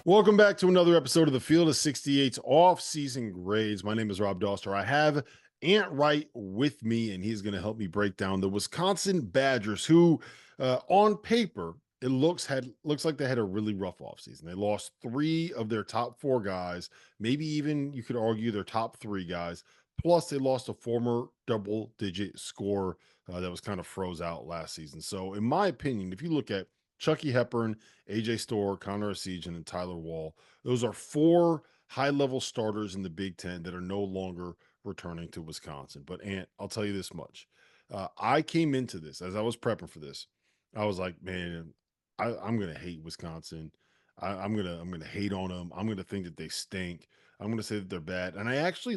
Welcome back to another episode of the Field of 68's off-season grades. My name is Rob Dauster. I have Ant Wright with me, and he's going to help me break down the Wisconsin Badgers, who, on paper, it looks like they had a really rough offseason. They lost three of their top four guys, maybe even you could argue their top three guys. Plus, they lost a former double-digit scorer that was kind of froze out last season. So, in my opinion, if you look at Chucky Hepburn, AJ Storr, Connor Essegian, and Tyler Wall. Those are four high-level starters in the Big Ten that are no longer returning to Wisconsin. But Ant, I'll tell you this much: I came into this as I was prepping for this. I was like, man, I'm gonna hate Wisconsin. I'm gonna hate on them. I'm gonna think that they stink. I'm gonna say that they're bad, and I actually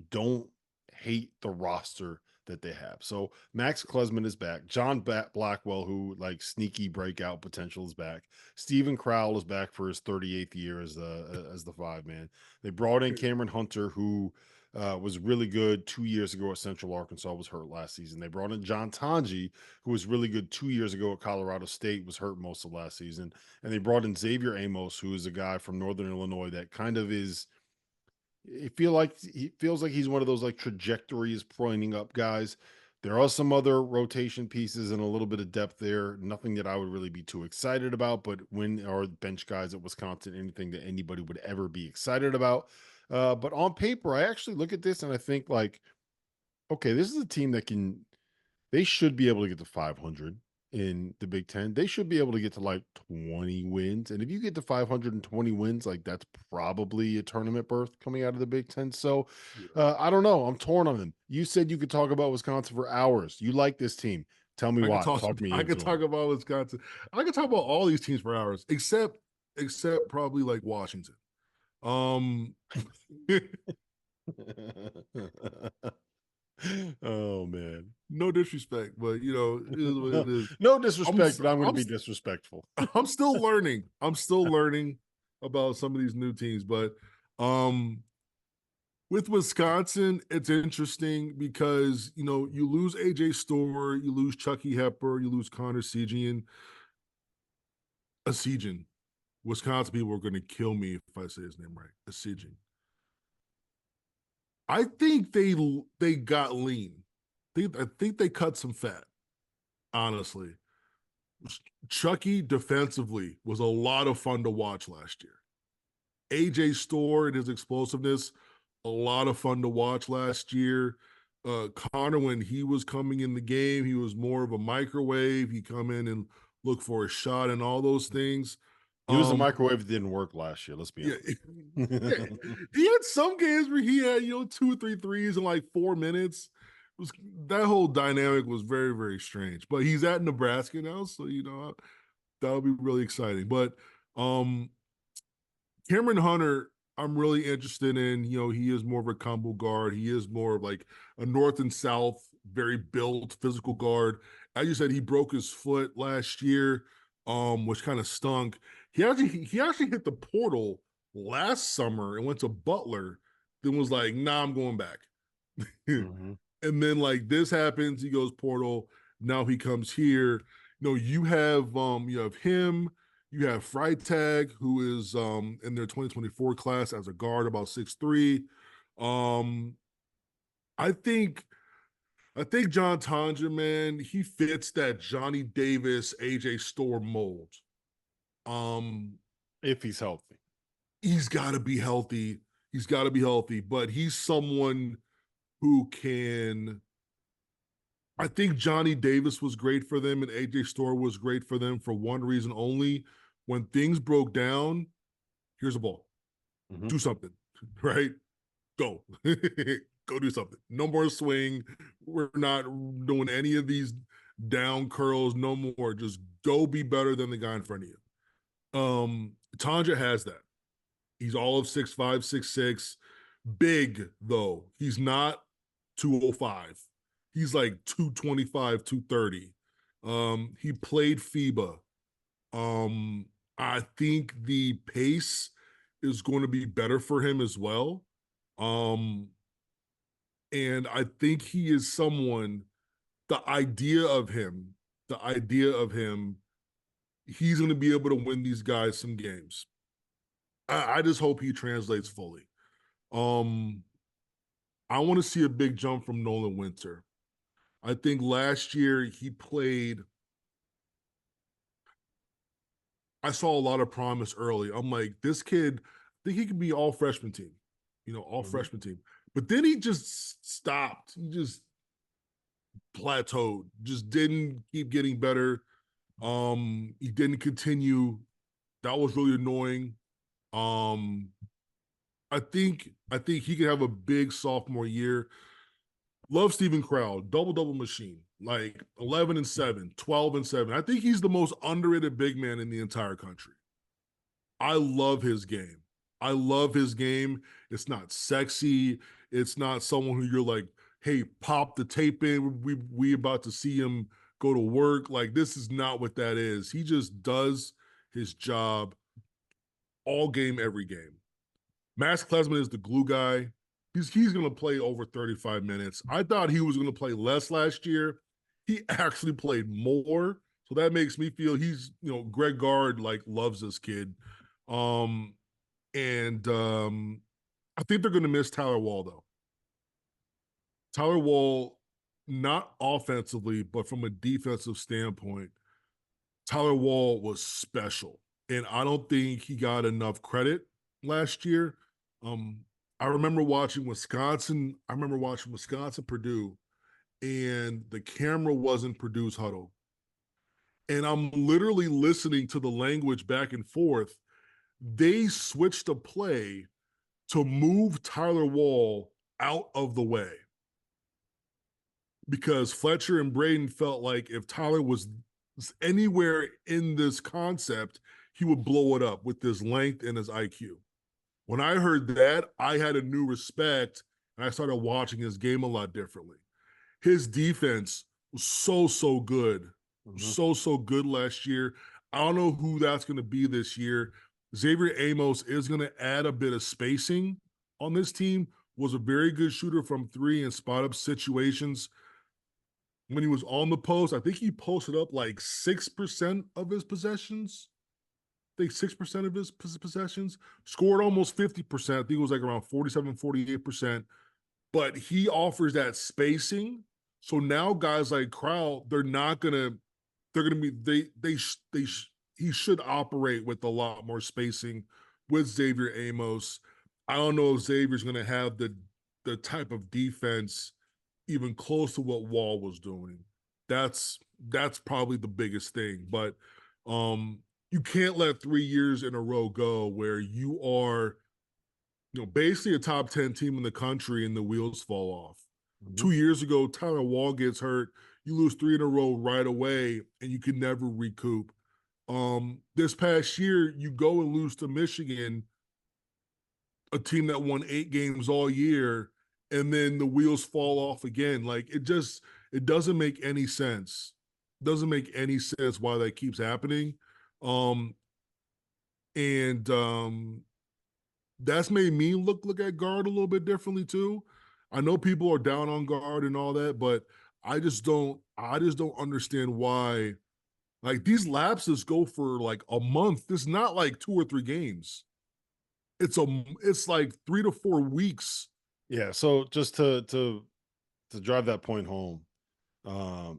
don't hate the roster that they have. So Max Klesman is back. John Blackwell, who sneaky breakout potential, is back. Stephen Crowell is back for his 38th year as the five man. They brought in Cameron Hunter, who was really good 2 years ago at Central Arkansas, was hurt last season. They brought in John Tanji, who was really good 2 years ago at Colorado State, was hurt most of last season. And they brought in Xavier Amos, who is a guy from Northern Illinois that kind of is he feels like he's one of those trajectory is pointing up guys. There are some other rotation pieces and a little bit of depth there. Nothing that I would really be too excited about, but when are bench guys at Wisconsin anything that anybody would ever be excited about? But on paper, I actually look at this and I think okay, this is a team that they should be able to get to 500 in the Big Ten. They should be able to get to 20 wins. And if you get to 520 wins, that's probably a tournament berth coming out of the Big Ten. So I don't know. I'm torn on them. You said you could talk about Wisconsin for hours. You like this team. Tell me why. Talk me I into could talk them. about Wisconsin. I could talk about all these teams for hours, except probably like Washington. Um Oh man. no disrespect, but it is what it is. No I'm disrespect, but I'm going to I'm be disrespectful. I'm still learning. I'm still learning about some of these new teams, but um with Wisconsin, it's interesting because you lose AJ Storr, you lose Chucky Hepper, you lose Connor Essegian. Wisconsin people are going to kill me if I say his name right. Essegian. I think they got lean. I think they cut some fat. Honestly, Chucky defensively was a lot of fun to watch last year. AJ Storr and his explosiveness, a lot of fun to watch last year. Connor, when he was coming in the game, he was more of a microwave. He come in and look for a shot and all those things. He was a microwave that didn't work last year. Let's be honest. Yeah. He had some games where he had, 2 or 3 threes in 4 minutes. That whole dynamic was very, very strange. But he's at Nebraska now, so that'll be really exciting. But Cameron Hunter, I'm really interested in. He is more of a combo guard. He is more of a north and south, very built physical guard. As you said, he broke his foot last year, which kind of stunk. He actually hit the portal last summer and went to Butler, then was like, nah, I'm going back. Mm-hmm. And then this happens, he goes portal. Now he comes here. You have him. You have Freitag, who is in their 2024 class as a guard, about 6'3". I think John Tanja, man, he fits that Johnny Davis, AJ Storr mold. If he's healthy. He's got to be healthy. He's got to be healthy, but he's someone who can. I think Johnny Davis was great for them and AJ Storr was great for them for one reason only. When things broke down, here's a ball. Mm-hmm. Do something, right? Go. Go do something. No more swing. We're not doing any of these down curls. No more. Just go be better than the guy in front of you. Tanja has that. He's all of 6'5", 6'6". Big, though. He's not 205. He's 225, 230. He played FIBA. I think the pace is going to be better for him as well. And I think he is someone, the idea of him, he's going to be able to win these guys some games. I just hope he translates fully. I want to see a big jump from Nolan Winter. I think last year he played. I saw a lot of promise early. I'm like, this kid, I think he could be all freshman team, all freshman team. But then he just stopped. He just plateaued, just didn't keep getting better. He didn't continue. That was really annoying. Um, I think he could have a big sophomore year. Love Steven Crowd, double machine, like 11-7, 12-7. I think he's the most underrated big man in the entire country. I love his game. I love his game. It's not sexy. It's not someone who you're like, hey, pop the tape in. We about to see him go to work. Like, this is not what that is. He just does his job all game, every game. Max Klesman is the glue guy. He's going to play over 35 minutes. I thought he was going to play less last year. He actually played more. So that makes me feel Greg Gard like loves this kid. And I think they're going to miss Tyler Wall though. Tyler Wall, not offensively, but from a defensive standpoint, Tyler Wall was special. And I don't think he got enough credit last year. I remember watching Wisconsin. Purdue, and the camera wasn't Purdue's huddle. And I'm literally listening to the language back and forth. They switched a play to move Tyler Wall out of the way because Fletcher and Braden felt like if Tyler was anywhere in this concept, he would blow it up with his length and his IQ. When I heard that, I had a new respect and I started watching his game a lot differently. His defense was so good. So good last year. I don't know who that's going to be this year. Xavier Amos is going to add a bit of spacing on this team. Was a very good shooter from three and spot up situations. When he was on the post, I think he posted up like 6% of his possessions. I think 6% of his possessions, scored almost 50%. I think it was like around 47, 48%. But he offers that spacing. So now guys like Crowd, he should operate with a lot more spacing with Xavier Amos. I don't know if Xavier's going to have the type of defense even close to what Wall was doing. That's probably the biggest thing. But you can't let 3 years in a row go where you are, basically a top 10 team in the country and the wheels fall off. 2 years ago, Tyler Wall gets hurt. You lose 3 in a row right away, and you can never recoup. This past year, you go and lose to Michigan, a team that won 8 games all year, and then the wheels fall off again. Like, it doesn't make any sense. Doesn't make any sense why that keeps happening. That's made me look at Gard a little bit differently too. I know people are down on Gard and all that, but I just don't understand why like these lapses go for like a month. It's not like 2 or 3 games. It's like 3 to 4 weeks. Yeah. So just to drive that point home,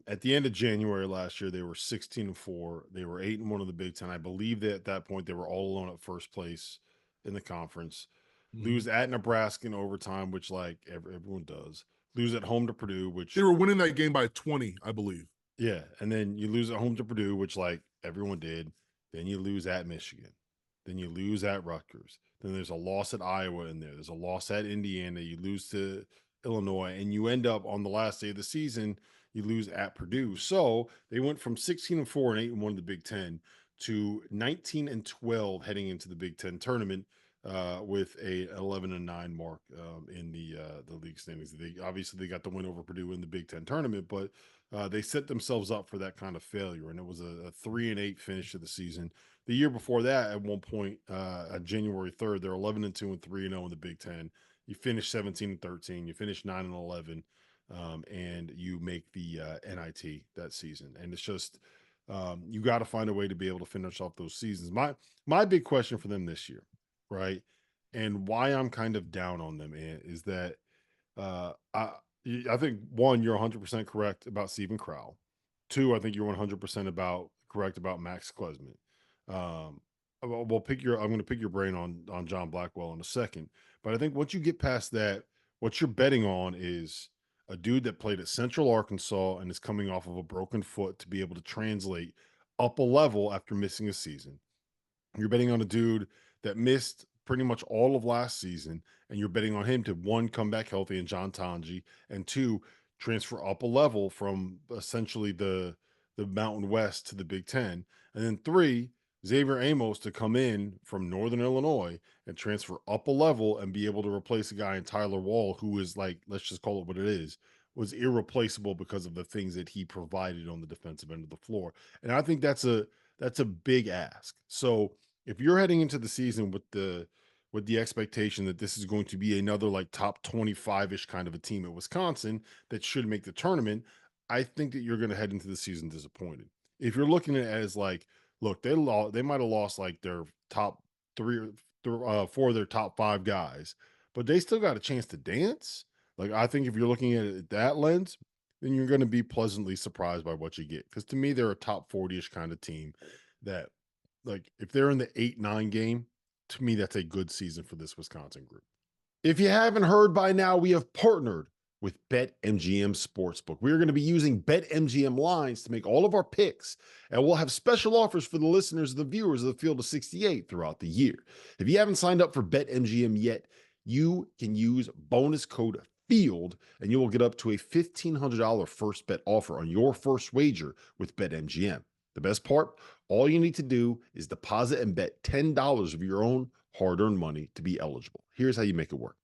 at the end of January last year, they were 16-4. They were 8-1 in the Big Ten. I believe that at that point they were all alone at first place in the conference. Lose at Nebraska in overtime, which like everyone does. Lose at home to Purdue, which they were winning that game by 20, I believe. Yeah, and then you lose at home to Purdue, which like everyone did. Then you lose at Michigan. Then you lose at Rutgers. Then there's a loss at Iowa in there. There's a loss at Indiana. You lose to Illinois, and you end up on the last day of the season, you lose at Purdue. So they went from 16-4 and 8-1 in the Big Ten to 19-12 heading into the Big Ten tournament with a 11-9 mark in the league standings. They got the win over Purdue in the Big Ten tournament, but they set themselves up for that kind of failure, and it was a 3-8 finish to the season. The year before that, at one point, on January 3rd, they're 11-2 and 3-0 in the Big Ten. You finish 17-13. You finish 9-11, and you make the NIT that season. And it's just you got to find a way to be able to finish off those seasons. My big question for them this year right? And why I'm kind of down on them is that I think one, you're 100% correct about Stephen Crowell. Two, I think you're 100% correct about Max Klesmit. We'll pick your. I'm going to pick your brain on John Blackwell in a second, but I think once you get past that, what you're betting on is a dude that played at Central Arkansas and is coming off of a broken foot to be able to translate up a level after missing a season. You're betting on a dude that missed pretty much all of last season, and you're betting on him to one, come back healthy in John Tanji, and two, transfer up a level from essentially the Mountain West to the Big Ten, and then three, Xavier Amos to come in from Northern Illinois and transfer up a level and be able to replace a guy in Tyler Wall who is like, let's just call it what it is, was irreplaceable because of the things that he provided on the defensive end of the floor. And I think that's a big ask. So if you're heading into the season with the expectation that this is going to be another like top 25-ish kind of a team at Wisconsin that should make the tournament, I think that you're going to head into the season disappointed. If you're looking at it as like, look, they might have lost like their top four of their top five guys, but they still got a chance to dance. Like, I think if you're looking at it that lens, then you're going to be pleasantly surprised by what you get. Because to me, they're a top 40-ish kind of team that, like, if they're in the 8-9 game, to me, that's a good season for this Wisconsin group. If you haven't heard by now, we have partnered with BetMGM Sportsbook. We're going to be using BetMGM lines to make all of our picks, and we'll have special offers for the listeners and the viewers of the Field of 68 throughout the year. If you haven't signed up for BetMGM yet, you can use bonus code FIELD, and you will get up to a $1,500 first bet offer on your first wager with BetMGM. The best part, all you need to do is deposit and bet $10 of your own hard-earned money to be eligible. Here's how you make it work.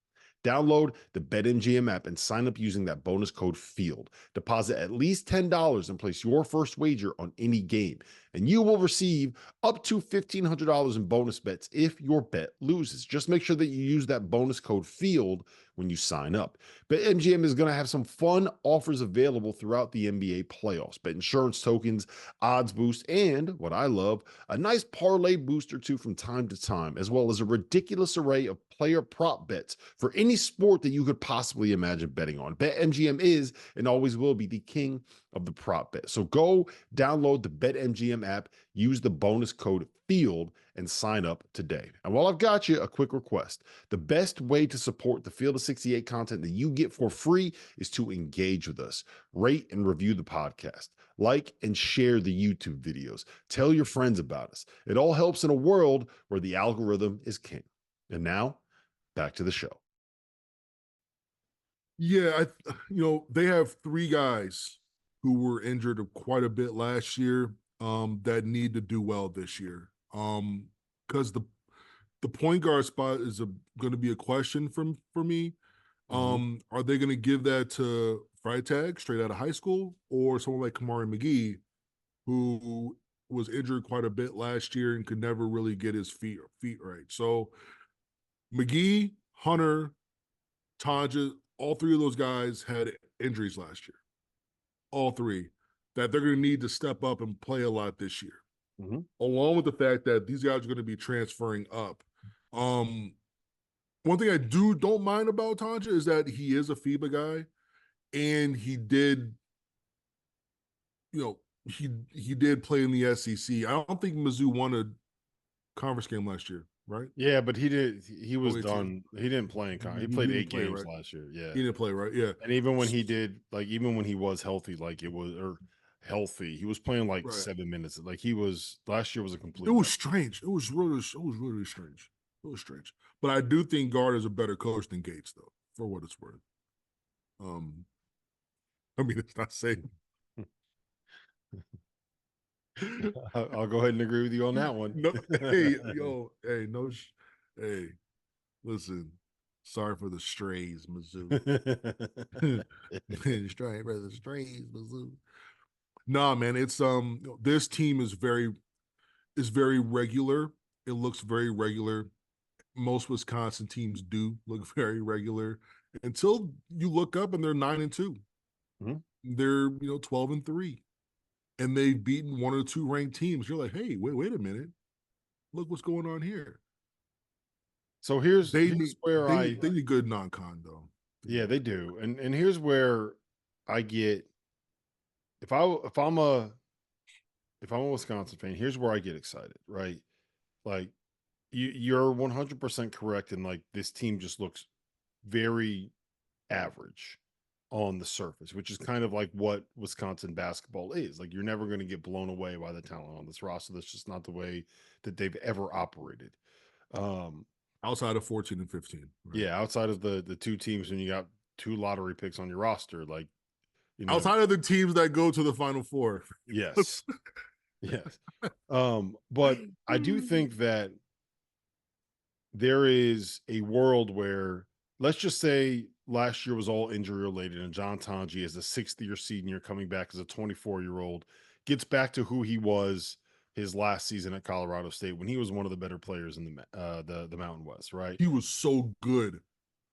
Download the BetMGM app and sign up using that bonus code FIELD. Deposit at least $10 and place your first wager on any game, and you will receive up to $1,500 in bonus bets if your bet loses. Just make sure that you use that bonus code FIELD when you sign up. BetMGM is going to have some fun offers available throughout the NBA playoffs. Bet insurance tokens, odds boost, and what I love, a nice parlay booster too from time to time, as well as a ridiculous array of player prop bets for any sport that you could possibly imagine betting on. BetMGM is and always will be the king of the prop bet. So go download the BetMGM app, use the bonus code FIELD, and sign up today. And while I've got you, a quick request. The best way to support the Field of 68 content that you get for free is to engage with us. Rate and review the podcast. Like and share the YouTube videos. Tell your friends about us. It all helps in a world where the algorithm is king. And now, back to the show. Yeah, they have three guys who were injured quite a bit last year that need to do well this year. Because the point guard spot is going to be a question for me. Are they going to give that to Freitag straight out of high school, or someone like Kamari McGee, who was injured quite a bit last year and could never really get his feet right? So McGee, Hunter, Tanja, all three of those guys had injuries last year. All three that they're going to need to step up and play a lot this year. Along with the fact that these guys are going to be transferring up. One thing I don't mind about Tanja is that he is a FIBA guy, and he did, he did play in the SEC. I don't think Mizzou won a conference game last year, right? Yeah, but he did. He was done. He didn't play in college. He played 8 games last year. Yeah, he didn't play, right? Yeah, and even when he did, like, even when he was healthy, like it was or healthy, he was playing like 7 minutes. Like he was last year was a complete. It was strange. It was really strange. It was strange. But I do think Gard is a better coach than Gates, though, for what it's worth. I mean, it's not saying. I'll go ahead and agree with you on that one. No, hey, listen. Sorry for the strays, Mizzou. Sorry for the strays, Mizzou. Nah, man, it's this team is very regular. It looks very regular. Most Wisconsin teams do look very regular until you look up and they're 9-2. They're 12-3. And they've beaten one or two ranked teams. You're like, hey, wait a minute. Look what's going on here. So here's They here's need where they I need they need good non-con though. yeah, they do. And here's where I get if I if I'm a Wisconsin fan, here's where I get excited, right? Like you're 100% correct in like this team just looks very average on the surface, which is kind of like what Wisconsin basketball is. Like you're never going to get blown away by the talent on this roster. That's just not the way that they've ever operated. Um, Outside of 14 and 15, right? yeah, outside of the two teams when you got two lottery picks on your roster, like you know, Outside of the teams that go to the Final Four. yes, yes. But I do think that there is a world where let's just say last year was all injury related and John Tonji as a sixth year senior coming back as a 24-year-old gets back to who he was his last season at Colorado State when he was one of the better players in the Mountain West, right? He was so good.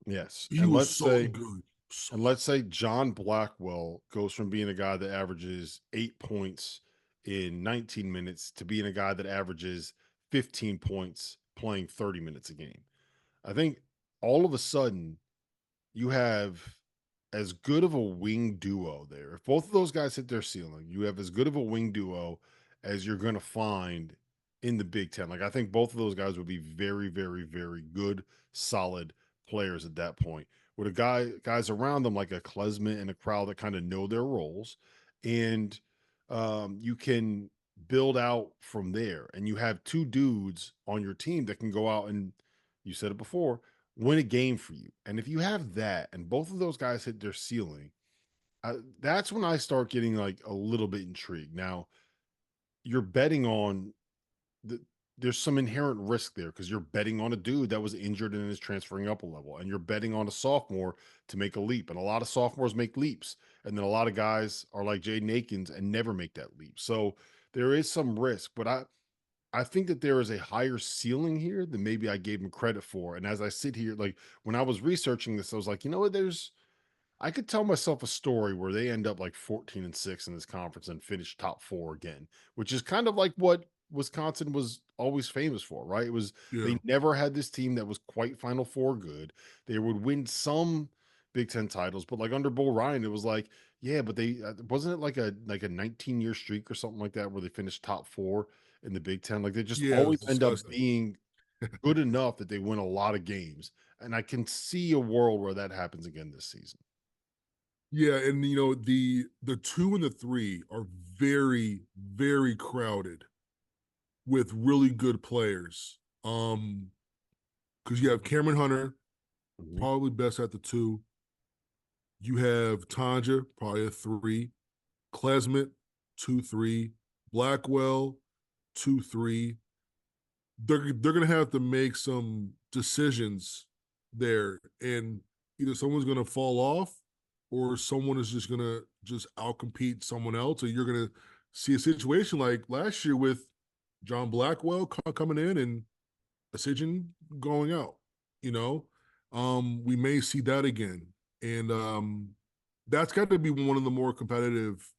Yes. He was so good. And let's say John Blackwell goes from being a guy that averages 8 points in 19 minutes to being a guy that averages 15 points playing 30 minutes a game. I think all of a sudden you have as good of a wing duo there. If both of those guys hit their ceiling, you have as good of a wing duo as you're going to find in the Big Ten. Like I think both of those guys would be very, very, very good, solid players at that point. With guys around them like a Klesman and a Crowd that kind of know their roles, and you can build out from there. And you have two dudes on your team that can go out and you said it before, win a game for you. And if you have that and both of those guys hit their ceiling, that's when I start getting like a little bit intrigued. Now, you're betting on the there's some inherent risk there because you're betting on a dude that was injured and is transferring up a level, and you're betting on a sophomore to make a leap. And a lot of sophomores make leaps, and then a lot of guys are like Jaden Akins and never make that leap. So there is some risk, but I think that there is a higher ceiling here than maybe I gave him credit for. And as I sit here, like when I was researching this, I was like, you know what, I could tell myself a story where they end up like 14-6 in this conference and finish top four again, which is kind of like what Wisconsin was always famous for, right? It was Yeah. they never had this team that was quite Final Four good. They would win some Big Ten titles, but like under Bull Ryan, it was like, yeah, but they wasn't it like a 19-year streak or something like that where they finished top four in the Big Ten? Like they just Yeah, it was always end up disgusting. being good enough that they win a lot of games. And I can see a world where that happens again this season. Yeah, and you know, the 2 and the 3 are very, very crowded with really good players. Because you have Cameron Hunter, Mhm. probably best at the 2. You have Tanja, probably a 3. Klesmet, 2-3. Blackwell, 2-3. They're gonna have to make some decisions there, and either someone's gonna fall off, or someone is just gonna just outcompete someone else, or you're gonna see a situation like last year with John Blackwell coming in and Asijin going out. You know, we may see that again, and that's got to be one of the more competitive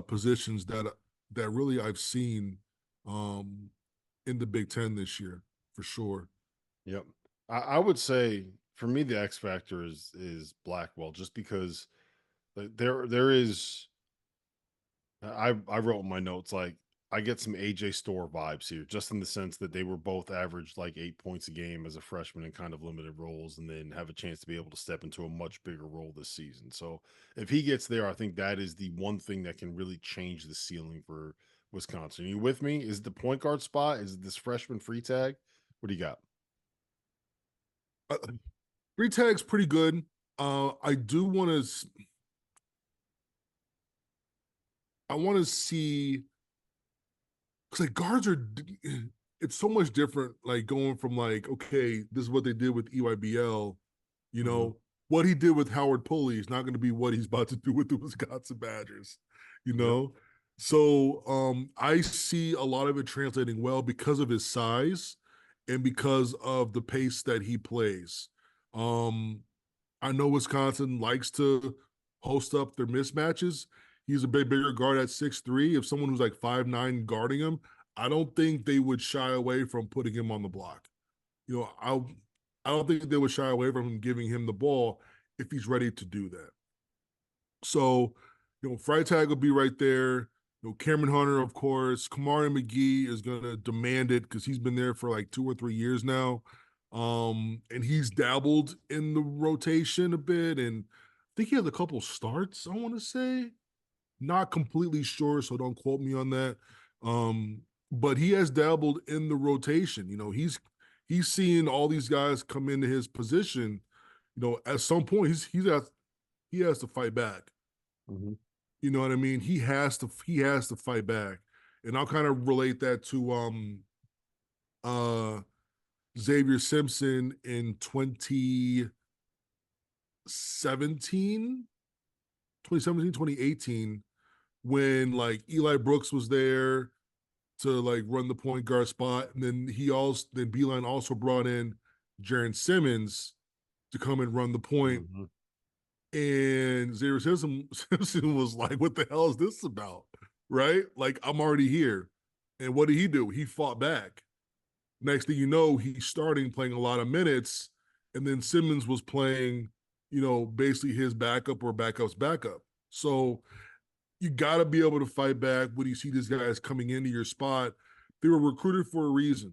positions that really I've seen um, in the Big Ten this year for sure. Yep. I would say for me the X factor is Blackwell just because there is I wrote in my notes like I get some AJ Store vibes here, just in the sense that they were both averaged like 8 points a game as a freshman in kind of limited roles, and then have a chance to be able to step into a much bigger role this season. So if he gets there, I think that is the one thing that can really change the ceiling for Wisconsin. Are you with me? Is the point guard spot? Is this freshman free tag? What do you got? Uh, Free tag's pretty good. I do want to. I want to see because like guards are. It's so much different. Like going from like, okay, this is what they did with EYBL. You Mm-hmm. know what he did with Howard Pulley is not going to be what he's about to do with the Wisconsin Badgers. You Yep. know, so I see a lot of it translating well because of his size and because of the pace that he plays. Um, I know Wisconsin likes to host up their mismatches. He's a bit bigger guard at 6'3". If someone who's like 5'9" guarding him, I don't think they would shy away from putting him on the block. I don't think they would shy away from him giving him the ball if he's ready to do that. So, Freitag will be right there. Cameron Hunter, of course. Kamari McGee is going to demand it because he's been there for like 2 or 3 years now. And he's dabbled in the rotation a bit. And I think he has a couple starts, I want to say. Not completely sure, so don't quote me on that. But he has dabbled in the rotation. He's seeing all these guys come into his position. At some point he has to fight back. Mm-hmm. You know what I mean? He has to fight back. And I'll kind of relate that to Xavier Simpson in 2018, when like Eli Brooks was there to like run the point guard spot. And then Beeline also brought in Jaren Simmons to come and run the point. Mm-hmm. And Xavier Simpson was like, what the hell is this about? Right? Like, I'm already here. And what did he do? He fought back. Next thing you know, he's starting playing a lot of minutes. And then Simmons was playing, basically his backup or backup's backup. So you got to be able to fight back when you see these guys coming into your spot. They were recruited for a reason.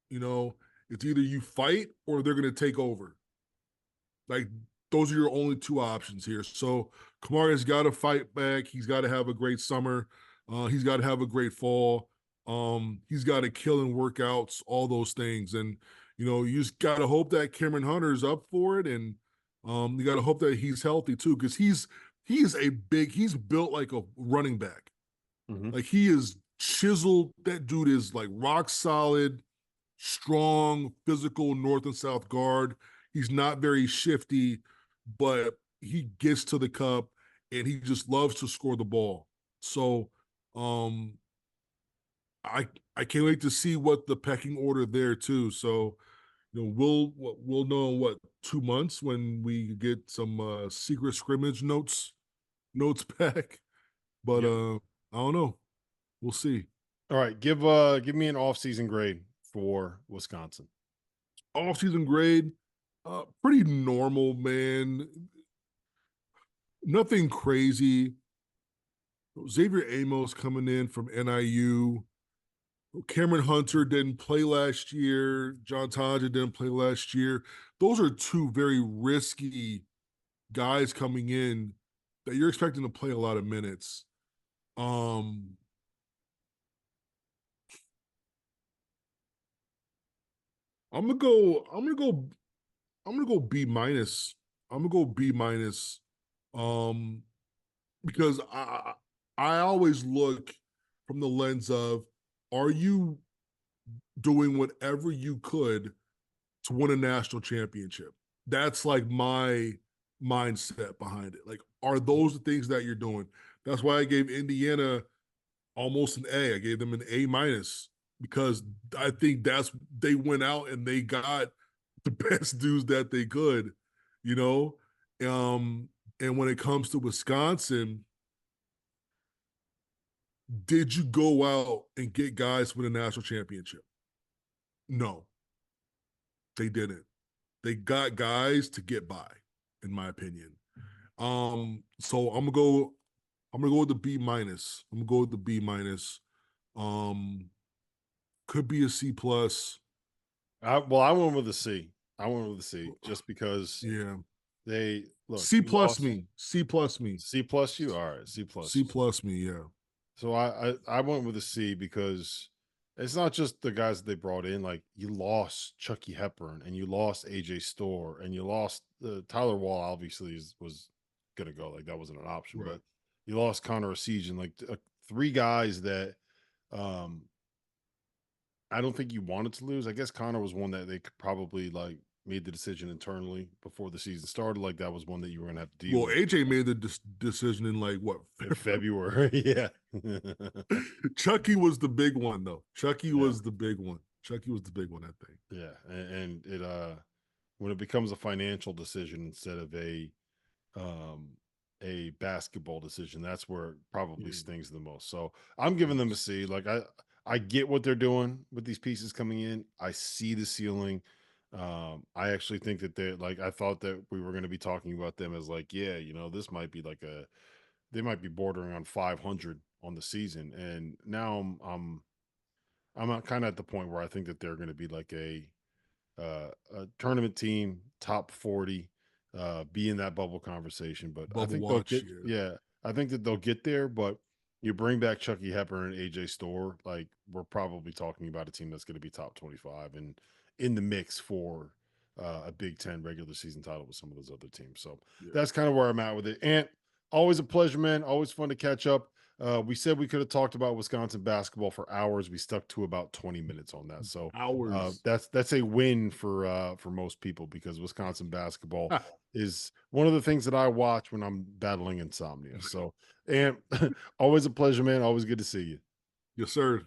It's either you fight or they're going to take over. Like, those are your only two options here. So Kamari's got to fight back. He's got to have a great summer. He's got to have a great fall. He's got to kill in workouts, all those things. And, you just got to hope that Cameron Hunter's up for it. And you got to hope that he's healthy too, because he's built like a running back. Mm-hmm. Like, he is chiseled. That dude is like rock solid, strong, physical North and South guard. He's not very shifty, but he gets to the cup and he just loves to score the ball. So I can't wait to see what the pecking order there too. So we'll know in 2 months when we get some secret scrimmage notes back. But I don't know. We'll see. All right, give me an off-season grade for Wisconsin. Off-season grade, pretty normal, man. Nothing crazy. Xavier Amos coming in from NIU. Cameron Hunter didn't play last year. John Taja didn't play last year. Those are two very risky guys coming in that you're expecting to play a lot of minutes. I'm gonna go B minus. I'm gonna go B minus. Because I always look from the lens of, are you doing whatever you could to win a national championship? That's like my mindset behind it. Like, are those the things that you're doing? That's why I gave Indiana almost an A. I gave them an A minus, because I think they went out and they got the best dudes that they could, you know? And when it comes to Wisconsin, did you go out and get guys for the national championship? No, they didn't. They got guys to get by, in my opinion. So I'm gonna go with the B minus. I'm gonna go with the B minus. Could be a C plus. I went with a C. I went with a C just because they look C plus me. C plus me. C plus you? All right, C plus. C plus me, yeah. So I went with a C because it's not just the guys that they brought in. Like, you lost Chucky Hepburn and you lost AJ Storr and you lost Tyler Wall. Obviously was gonna go, like that wasn't an option, Right. but you lost Connor Esigian, like 3 guys that I don't think you wanted to lose. I guess Connor was one that they could probably like made the decision internally before the season started. Like, that was one that you were gonna have to deal with. AJ made the decision in like what, February? Yeah. Chucky was the big one though. Chucky was the big one. Chucky was the big one, I think. Yeah, and it when it becomes a financial decision instead of a basketball decision, that's where it probably stings the most. So I'm giving them a C. Like, I get what they're doing with these pieces coming in. I see the ceiling. I actually think that they're like, I thought that we were going to be talking about them as like, yeah, this might be like they might be bordering on 500 on the season. And now I'm kind of at the point where I think that they're going to be like a tournament team, top 40, be in that bubble conversation. But I Bubble think they'll watch, get, yeah. yeah, I think that they'll get there. But you bring back Chucky Hepburn and AJ Storr, like we're probably talking about a team that's going to be top 25 and in the mix for a Big Ten regular season title with some of those other teams. So Yeah. that's kind of where I'm at with it. And always a pleasure, man. Always fun to catch up. We said we could have talked about Wisconsin basketball for hours. We stuck to about 20 minutes on that. So Hours. that's a win for most people because Wisconsin basketball is one of the things that I watch when I'm battling insomnia. So, and always a pleasure, man. Always good to see you. Yes, sir.